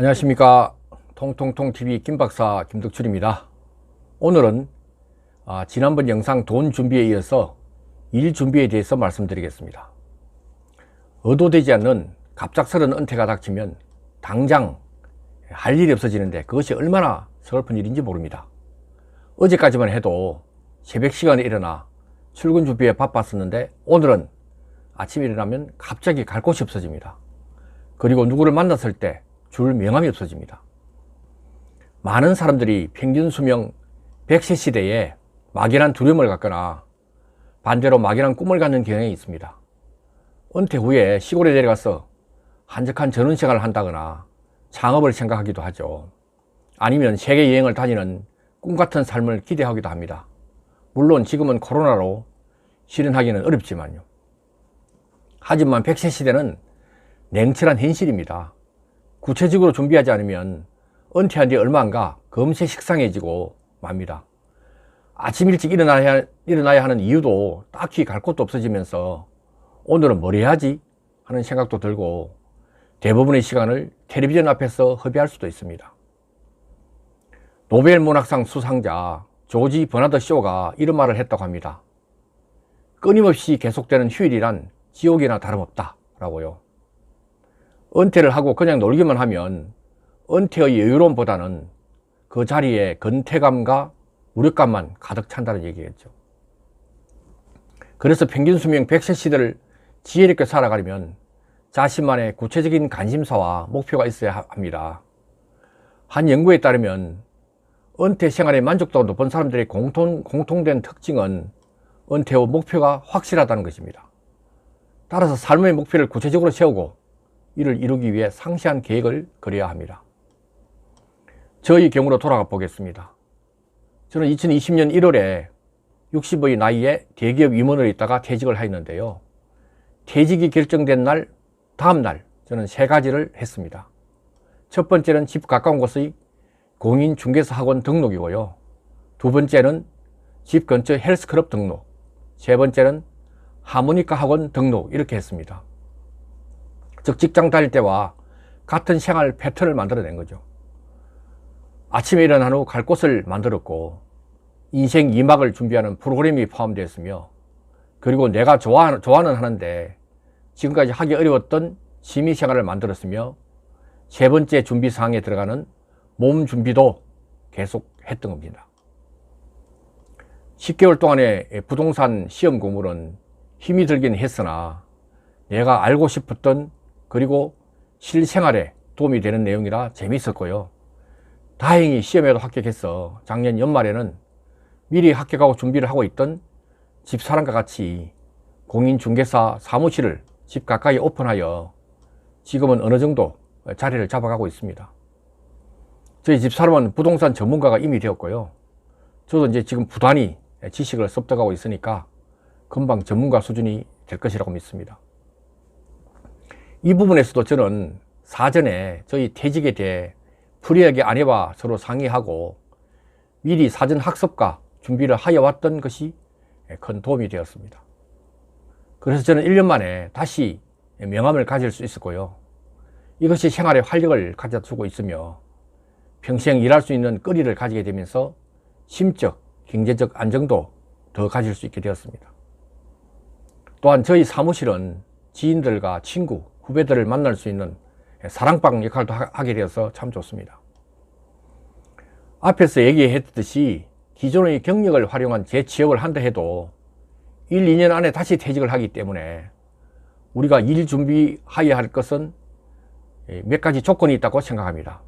안녕하십니까. 통통통TV 김박사 김덕출입니다. 오늘은 지난번 영상 돈 준비에 이어서 일 준비에 대해서 말씀드리겠습니다. 의도되지 않는 갑작스런 은퇴가 닥치면 당장 할 일이 없어지는데 그것이 얼마나 서글픈 일인지 모릅니다. 어제까지만 해도 새벽 시간에 일어나 출근 준비에 바빴었는데 오늘은 아침에 일어나면 갑자기 갈 곳이 없어집니다. 그리고 누구를 만났을 때 줄 명함이 없어집니다. 많은 사람들이 평균 수명 100세 시대에 막연한 두려움을 갖거나 반대로 막연한 꿈을 갖는 경향이 있습니다. 은퇴 후에 시골에 내려가서 한적한 전원 생활을 한다거나 창업을 생각하기도 하죠. 아니면 세계 여행을 다니는 꿈같은 삶을 기대하기도 합니다. 물론 지금은 코로나로 실현하기는 어렵지만요. 하지만 100세 시대는 냉철한 현실입니다. 구체적으로 준비하지 않으면 은퇴한 뒤 얼마 안 가 금세 식상해지고 맙니다. 아침 일찍 일어나야 하는 이유도 딱히 갈 곳도 없어지면서 오늘은 뭘 해야지 하는 생각도 들고 대부분의 시간을 텔레비전 앞에서 허비할 수도 있습니다. 노벨 문학상 수상자 조지 버나드 쇼가 이런 말을 했다고 합니다. 끊임없이 계속되는 휴일이란 지옥이나 다름없다 라고요. 은퇴를 하고 그냥 놀기만 하면 은퇴의 여유로움보다는 그 자리에 건태감과 무력감만 가득 찬다는 얘기겠죠. 그래서 평균 수명 100세 시대를 지혜롭게 살아가려면 자신만의 구체적인 관심사와 목표가 있어야 합니다. 한 연구에 따르면 은퇴 생활의 만족도가 높은 사람들의 공통된 특징은 은퇴 후 목표가 확실하다는 것입니다. 따라서 삶의 목표를 구체적으로 세우고 이를 이루기 위해 상세한 계획을 그려야 합니다. 저의 경우로 돌아가 보겠습니다. 저는 2020년 1월에 60의 나이에 대기업 임원으로 있다가 퇴직을 하였는데요. 퇴직이 결정된 날, 다음 날 저는 세 가지를 했습니다. 첫 번째는 집 가까운 곳의 공인중개사 학원 등록이고요. 두 번째는 집 근처 헬스클럽 등록, 세 번째는 하모니카 학원 등록 이렇게 했습니다. 즉 직장 다닐 때와 같은 생활 패턴을 만들어낸 거죠. 아침에 일어난 후 갈 곳을 만들었고 인생 2막을 준비하는 프로그램이 포함되었으며 그리고 내가 좋아는 하는데 지금까지 하기 어려웠던 취미생활을 만들었으며 세 번째 준비사항에 들어가는 몸 준비도 계속 했던 겁니다. 10개월 동안의 부동산 시험 공부는 힘이 들긴 했으나 내가 알고 싶었던 그리고 실생활에 도움이 되는 내용이라 재미있었고요. 다행히 시험에도 합격해서 작년 연말에는 미리 합격하고 준비를 하고 있던 집사람과 같이 공인중개사 사무실을 집 가까이 오픈하여 지금은 어느 정도 자리를 잡아가고 있습니다. 저희 집사람은 부동산 전문가가 이미 되었고요. 저도 이제 지금 부단히 지식을 습득하고 있으니까 금방 전문가 수준이 될 것이라고 믿습니다. 이 부분에서도 저는 사전에 저희 퇴직에 대해 프리하게 아내와 서로 상의하고 미리 사전 학습과 준비를 하여 왔던 것이 큰 도움이 되었습니다. 그래서 저는 1년 만에 다시 명함을 가질 수 있었고요. 이것이 생활에 활력을 가져주고 있으며 평생 일할 수 있는 거리를 가지게 되면서 심적, 경제적 안정도 더 가질 수 있게 되었습니다. 또한 저희 사무실은 지인들과 친구, 후배들을 만날 수 있는 사랑방 역할도 하게 되어서 참 좋습니다. 앞에서 얘기했듯이 기존의 경력을 활용한 재취업을 한다 해도 1, 2년 안에 다시 퇴직을 하기 때문에 우리가 일 준비해야 할 것은 몇 가지 조건이 있다고 생각합니다.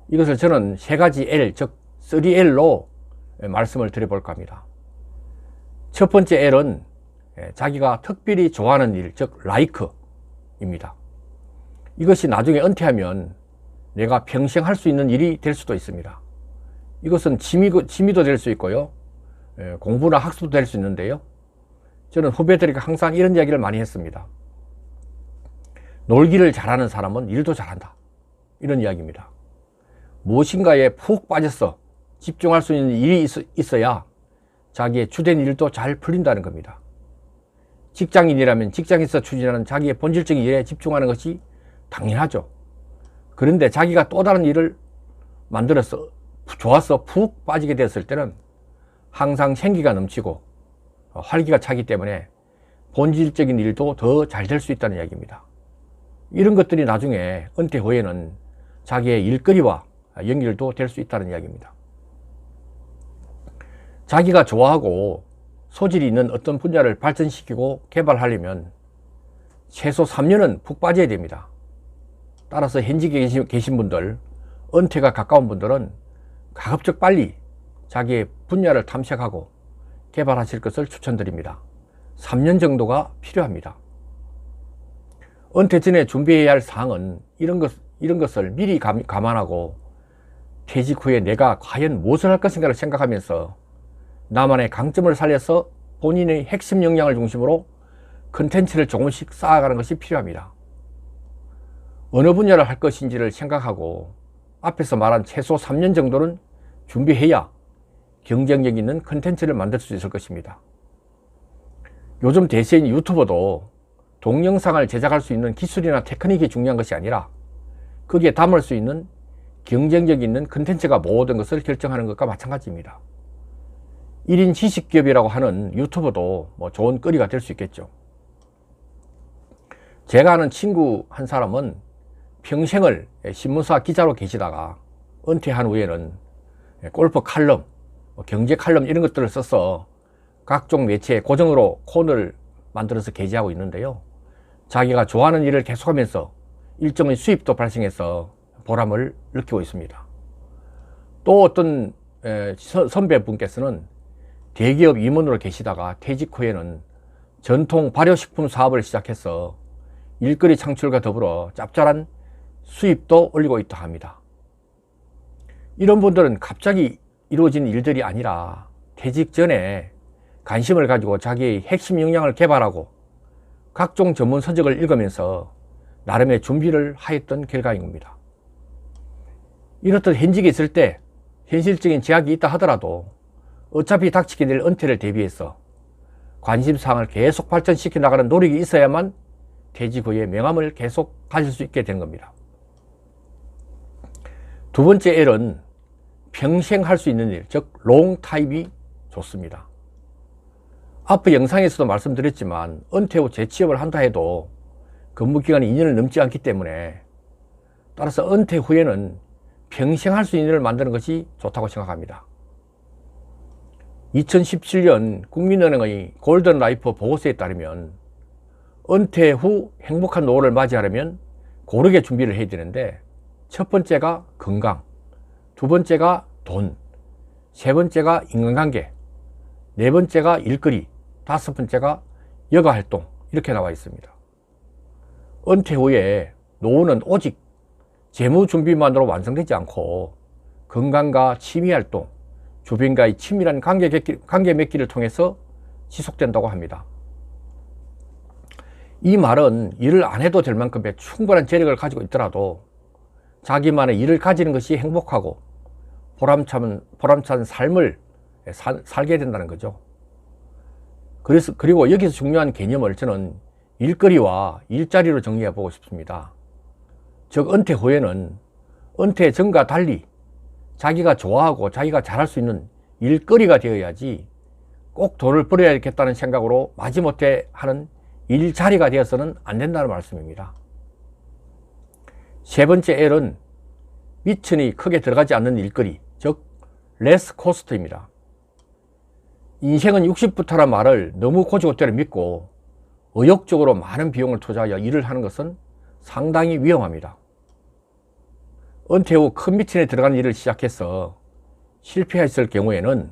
이것을 저는 세 가지 L, 즉 3L로 말씀을 드려볼까 합니다. 첫 번째 L은 자기가 특별히 좋아하는 일, 즉 like입니다. 이것이 나중에 은퇴하면 내가 평생 할 수 있는 일이 될 수도 있습니다. 이것은 취미도 될 수 있고요. 공부나 학습도 될 수 있는데요. 저는 후배들에게 항상 이런 이야기를 많이 했습니다. 놀기를 잘하는 사람은 일도 잘한다. 이런 이야기입니다. 무엇인가에 푹 빠져서 집중할 수 있는 일이 있어야 자기의 주된 일도 잘 풀린다는 겁니다. 직장인이라면 직장에서 추진하는 자기의 본질적인 일에 집중하는 것이 당연하죠. 그런데 자기가 또 다른 일을 만들어서 좋아서 푹 빠지게 됐을 때는 항상 생기가 넘치고 활기가 차기 때문에 본질적인 일도 더 잘 될 수 있다는 이야기입니다. 이런 것들이 나중에 은퇴 후에는 자기의 일거리와 연결도 될 수 있다는 이야기입니다. 자기가 좋아하고 소질이 있는 어떤 분야를 발전시키고 개발하려면 최소 3년은 푹 빠져야 됩니다. 따라서 현직에 계신 분들, 은퇴가 가까운 분들은 가급적 빨리 자기의 분야를 탐색하고 개발하실 것을 추천드립니다. 3년 정도가 필요합니다. 은퇴 전에 준비해야 할 사항은 이런 것을 미리 감안하고 퇴직 후에 내가 과연 무엇을 할 것인가를 생각하면서 나만의 강점을 살려서 본인의 핵심 역량을 중심으로 컨텐츠를 조금씩 쌓아가는 것이 필요합니다. 어느 분야를 할 것인지를 생각하고 앞에서 말한 최소 3년 정도는 준비해야 경쟁력 있는 컨텐츠를 만들 수 있을 것입니다. 요즘 대세인 유튜버도 동영상을 제작할 수 있는 기술이나 테크닉이 중요한 것이 아니라 거기에 담을 수 있는 경쟁력 있는 컨텐츠가 모든 것을 결정하는 것과 마찬가지입니다. 1인 지식기업이라고 하는 유튜버도 좋은 거리가 될 수 있겠죠. 제가 아는 친구 한 사람은 평생을 신문사 기자로 계시다가 은퇴한 후에는 골프 칼럼, 경제 칼럼 이런 것들을 써서 각종 매체에 고정으로 코너를 만들어서 게재하고 있는데요. 자기가 좋아하는 일을 계속하면서 일정의 수입도 발생해서 보람을 느끼고 있습니다. 또 어떤 선배분께서는 대기업 임원으로 계시다가 퇴직 후에는 전통 발효식품 사업을 시작해서 일거리 창출과 더불어 짭짤한 수입도 올리고 있다 합니다. 이런 분들은 갑자기 이루어진 일들이 아니라 퇴직 전에 관심을 가지고 자기의 핵심 역량을 개발하고 각종 전문 서적을 읽으면서 나름의 준비를 하였던 결과인 겁니다. 이렇듯 현직에 있을 때 현실적인 제약이 있다 하더라도 어차피 닥치게 될 은퇴를 대비해서 관심사항을 계속 발전시켜 나가는 노력이 있어야만 퇴직 후에 명함을 계속 가질 수 있게 되는 겁니다. 두 번째 L은 평생 할 수 있는 일, 즉 롱타임이 좋습니다. 앞의 영상에서도 말씀드렸지만 은퇴 후 재취업을 한다 해도 근무기간이 2년을 넘지 않기 때문에 따라서 은퇴 후에는 평생 할 수 있는 일을 만드는 것이 좋다고 생각합니다. 2017년 국민은행의 골든 라이프 보고서에 따르면 은퇴 후 행복한 노후를 맞이하려면 고르게 준비를 해야 되는데 첫 번째가 건강, 두 번째가 돈, 세 번째가 인간관계, 네 번째가 일거리, 다섯 번째가 여가활동 이렇게 나와 있습니다. 은퇴 후에 노후는 오직 재무 준비만으로 완성되지 않고 건강과 취미활동, 주변과의 친밀한 관계 맺기를 통해서 지속된다고 합니다. 이 말은 일을 안 해도 될 만큼의 충분한 재력을 가지고 있더라도 자기만의 일을 가지는 것이 행복하고 보람찬 삶을 살게 된다는 거죠. 그리고 여기서 중요한 개념을 저는 일거리와 일자리로 정리해 보고 싶습니다. 즉 은퇴 후에는 은퇴 전과 달리 자기가 좋아하고 자기가 잘할 수 있는 일거리가 되어야지 꼭 돈을 벌어야겠다는 생각으로 마지못해 하는 일자리가 되어서는 안 된다는 말씀입니다. 세 번째 L은 미천이 크게 들어가지 않는 일거리, 즉 레스 코스트입니다. 인생은 60부터란 말을 너무 고지고대로 믿고 의욕적으로 많은 비용을 투자하여 일을 하는 것은 상당히 위험합니다. 은퇴 후 큰 미천에 들어간 일을 시작해서 실패했을 경우에는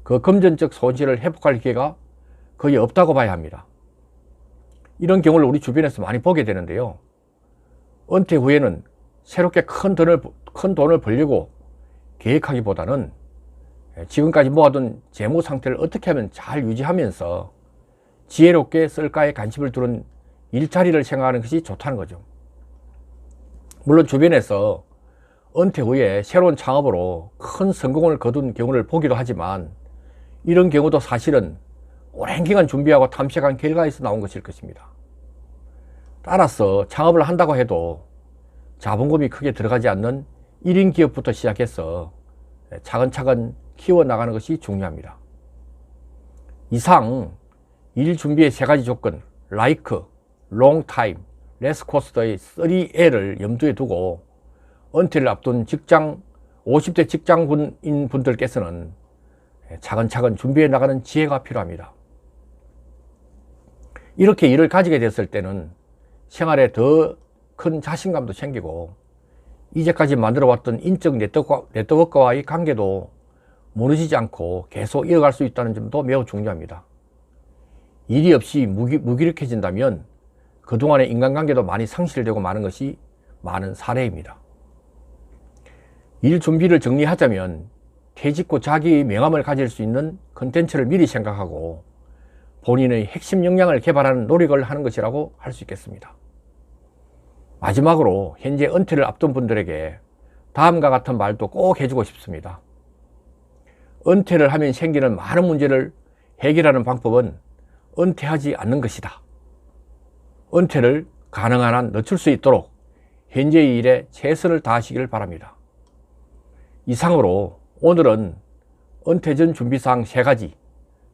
그 금전적 손실을 회복할 기회가 거의 없다고 봐야 합니다. 이런 경우를 우리 주변에서 많이 보게 되는데요. 은퇴 후에는 새롭게 큰 돈을 벌려고 계획하기보다는 지금까지 모아둔 재무 상태를 어떻게 하면 잘 유지하면서 지혜롭게 쓸까에 관심을 두는 일자리를 생각하는 것이 좋다는 거죠. 물론 주변에서 은퇴 후에 새로운 창업으로 큰 성공을 거둔 경우를 보기도 하지만 이런 경우도 사실은 오랜 기간 준비하고 탐색한 결과에서 나온 것일 것입니다. 따라서 창업을 한다고 해도 자본금이 크게 들어가지 않는 1인 기업부터 시작해서 차근차근 키워나가는 것이 중요합니다. 이상 일 준비의 3가지 조건, like, long time, less cost의 3L을 염두에 두고 은퇴를 앞둔 50대 직장인인 분들께서는 차근차근 준비해 나가는 지혜가 필요합니다. 이렇게 일을 가지게 됐을 때는 생활에 더 큰 자신감도 생기고 이제까지 만들어왔던 인적 네트워크와의 관계도 무너지지 않고 계속 이어갈 수 있다는 점도 매우 중요합니다. 일이 없이 무기력해진다면 그동안의 인간관계도 많이 상실되고 마는 것이 많은 사례입니다. 일 준비를 정리하자면 퇴직 후 자기의 명함을 가질 수 있는 컨텐츠를 미리 생각하고 본인의 핵심 역량을 개발하는 노력을 하는 것이라고 할 수 있겠습니다. 마지막으로 현재 은퇴를 앞둔 분들에게 다음과 같은 말도 꼭 해주고 싶습니다. 은퇴를 하면 생기는 많은 문제를 해결하는 방법은 은퇴하지 않는 것이다. 은퇴를 가능한 한 늦출 수 있도록 현재의 일에 최선을 다하시길 바랍니다. 이상으로 오늘은 은퇴 전 준비사항 3가지,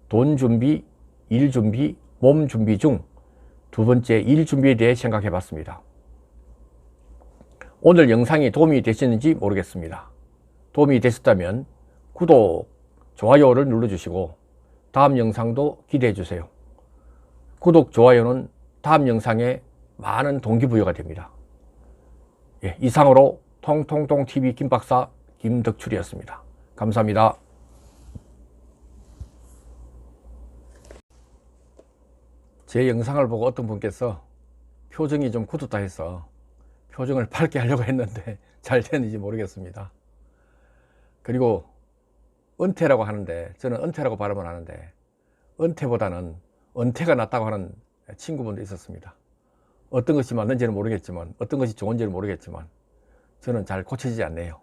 돈 준비, 일 준비, 몸 준비 중 2번째 일 준비에 대해 생각해 봤습니다. 오늘 영상이 도움이 되셨는지 모르겠습니다. 도움이 되셨다면 구독, 좋아요를 눌러주시고 다음 영상도 기대해 주세요. 구독, 좋아요는 다음 영상에 많은 동기부여가 됩니다. 이상으로 통통통TV 김박사 김덕출이었습니다. 감사합니다. 제 영상을 보고 어떤 분께서 표정이 좀 굳었다 해서 표정을 밝게 하려고 했는데 잘 됐는지 모르겠습니다. 그리고 은퇴라고 하는데 저는 은퇴라고 발음을 하는데 은퇴보다는 은퇴가 낫다고 하는 친구분도 있었습니다. 어떤 것이 맞는지는 모르겠지만 어떤 것이 좋은지는 모르겠지만 저는 잘 고쳐지지 않네요.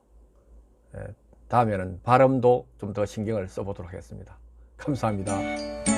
다음에는 발음도 좀 더 신경을 써보도록 하겠습니다. 감사합니다.